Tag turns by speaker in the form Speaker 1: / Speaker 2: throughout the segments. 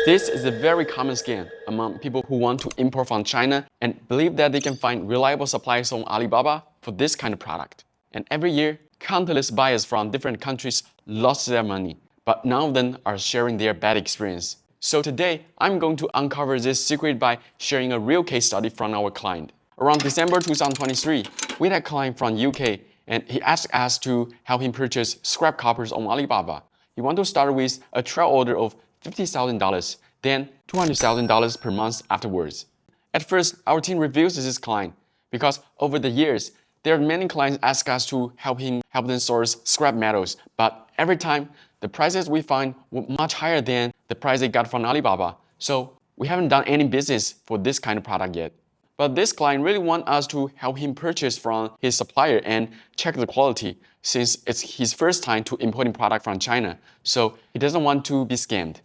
Speaker 1: This is a very common scam among people who want to import from China and believe that they can find reliable suppliers on Alibaba for this kind of product. And every year, countless buyers from different countries lost their money, but none of them are sharing their bad experience. So today, I'm going to uncover this secret by sharing a real case study from our client. Around December 2023, we had a client from UK and he asked us to help him purchase scrap coppers on Alibaba. He wanted to start with a trial order of $50,000, then $200,000 per month afterwards. At first, our team refused this client because over the years, there are many clients ask us to help them source scrap metals, but every time the prices we find were much higher than the price they got from Alibaba. So we haven't done any business for this kind of product yet. But this client really wants us to help him purchase from his supplier and check the quality since it's his first time to importing product from China, so he doesn't want to be scammed.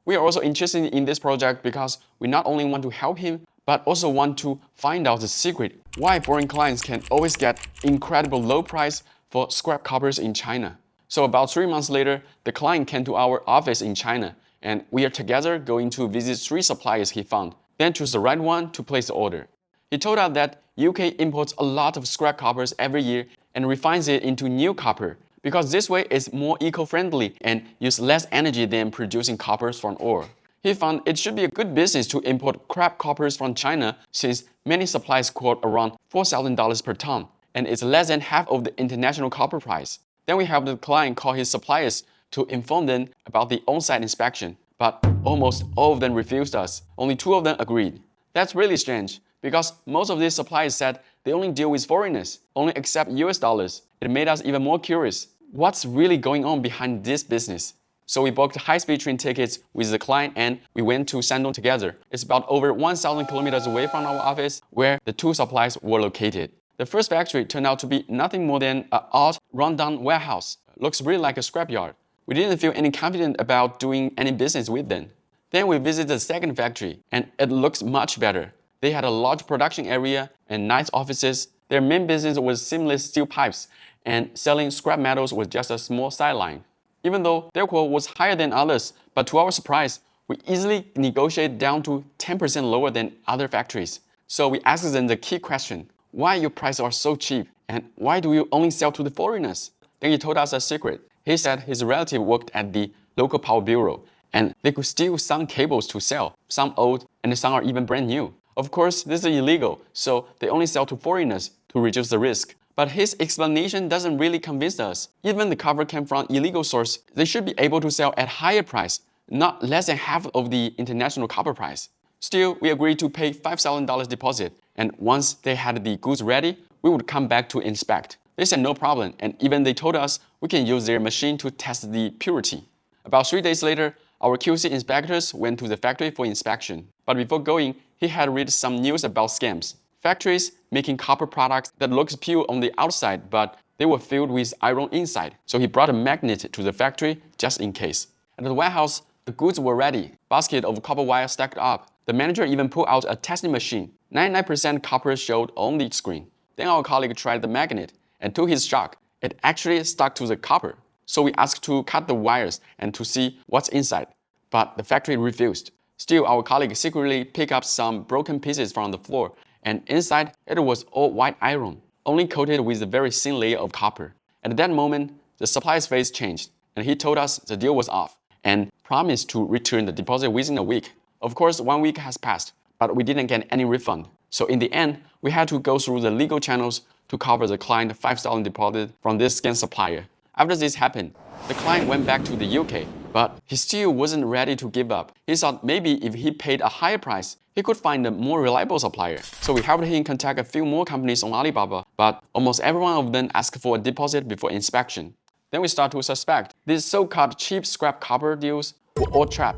Speaker 1: We are also interested in this project because we not only want to help him, but also want to find out the secret why foreign clients can always get incredible low price for scrap coppers in China. So about 3 months later, the client came to our office in China, and we are together going to visit 3 suppliers he found, then choose the right one to place the order. He told us that UK imports a lot of scrap coppers every year and refines it into new copper because this way it's more eco-friendly and uses less energy than producing coppers from ore. He found it should be a good business to import scrap coppers from China since many suppliers quote around $4,000 per ton and it's less than half of the international copper price. Then we helped the client call his suppliers to inform them about the on-site inspection, but almost all of them refused us. Only 2 of them agreed. That's really strange because most of these suppliers said they only deal with foreigners, only accept US dollars. It made us even more curious. What's really going on behind this business? So we booked high-speed train tickets with the client and we went to Shandong together. It's about over 1,000 kilometers away from our office where the 2 suppliers were located. The first factory turned out to be nothing more than an odd, run-down warehouse. Looks really like a scrapyard. We didn't feel any confident about doing any business with them. Then we visited the second factory and it looks much better. They had a large production area and nice offices. Their main business was seamless steel pipes, and selling scrap metals was just a small sideline. Even though their quote was higher than others, but to our surprise, we easily negotiated down to 10% lower than other factories. So we asked them the key question, why your prices are so cheap and why do you only sell to the foreigners? Then he told us a secret. He said his relative worked at the local power bureau and they could steal some cables to sell, some old and some are even brand new. Of course, this is illegal, so they only sell to foreigners to reduce the risk. But his explanation doesn't really convince us. Even the copper came from illegal source, they should be able to sell at higher price, not less than half of the international copper price. Still, we agreed to pay $5,000 deposit, and once they had the goods ready, we would come back to inspect. They said no problem, and even they told us we can use their machine to test the purity. About 3 days later, our QC inspectors went to the factory for inspection. But before going, he had read some news about scams. Factories making copper products that looks pure on the outside, but they were filled with iron inside. So he brought a magnet to the factory just in case. At the warehouse, the goods were ready. Basket of copper wire stacked up. The manager even pulled out a testing machine. 99% copper showed on the screen. Then our colleague tried the magnet, and to his shock, it actually stuck to the copper. So we asked to cut the wires and to see what's inside. But the factory refused. Still, our colleague secretly picked up some broken pieces from the floor, and inside it was all white iron, only coated with a very thin layer of copper. At that moment, the supplier's face changed, and he told us the deal was off, and promised to return the deposit within a week. Of course, 1 week has passed, but we didn't get any refund. So in the end, we had to go through the legal channels to cover the client $5,000 deposit from this scam supplier. After this happened, the client went back to the UK, but he still wasn't ready to give up. He thought maybe if he paid a higher price, he could find a more reliable supplier. So we helped him contact a few more companies on Alibaba, but almost every one of them asked for a deposit before inspection. Then we start to suspect these so-called cheap scrap copper deals were all trap.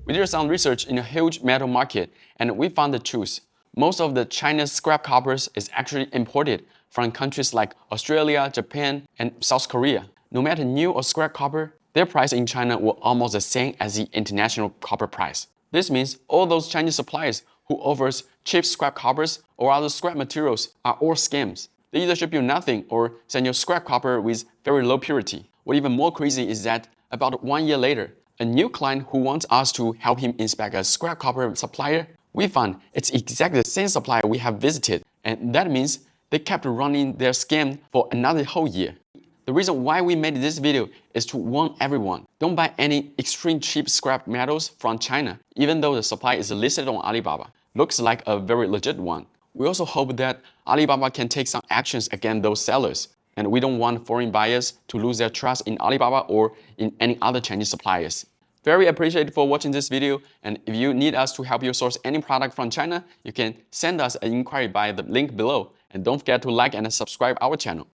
Speaker 1: We did some research in a huge metal market, and we found the truth. Most of the China's scrap coppers is actually imported from countries like Australia, Japan, and South Korea. No matter new or scrap copper, their price in China were almost the same as the international copper price. This means all those Chinese suppliers who offers cheap scrap coppers or other scrap materials are all scams. They either ship you nothing or send you scrap copper with very low purity. What even more crazy is that about 1 year later, a new client who wants us to help him inspect a scrap copper supplier. We found it's exactly the same supplier we have visited, and that means they kept running their scam for another whole year. The reason why we made this video is to warn everyone, don't buy any extreme cheap scrap metals from China, even though the supply is listed on Alibaba. Looks like a very legit one. We also hope that Alibaba can take some actions against those sellers, and we don't want foreign buyers to lose their trust in Alibaba or in any other Chinese suppliers. Very appreciated for watching this video, and if you need us to help you source any product from China, you can send us an inquiry by the link below, and don't forget to like and subscribe our channel.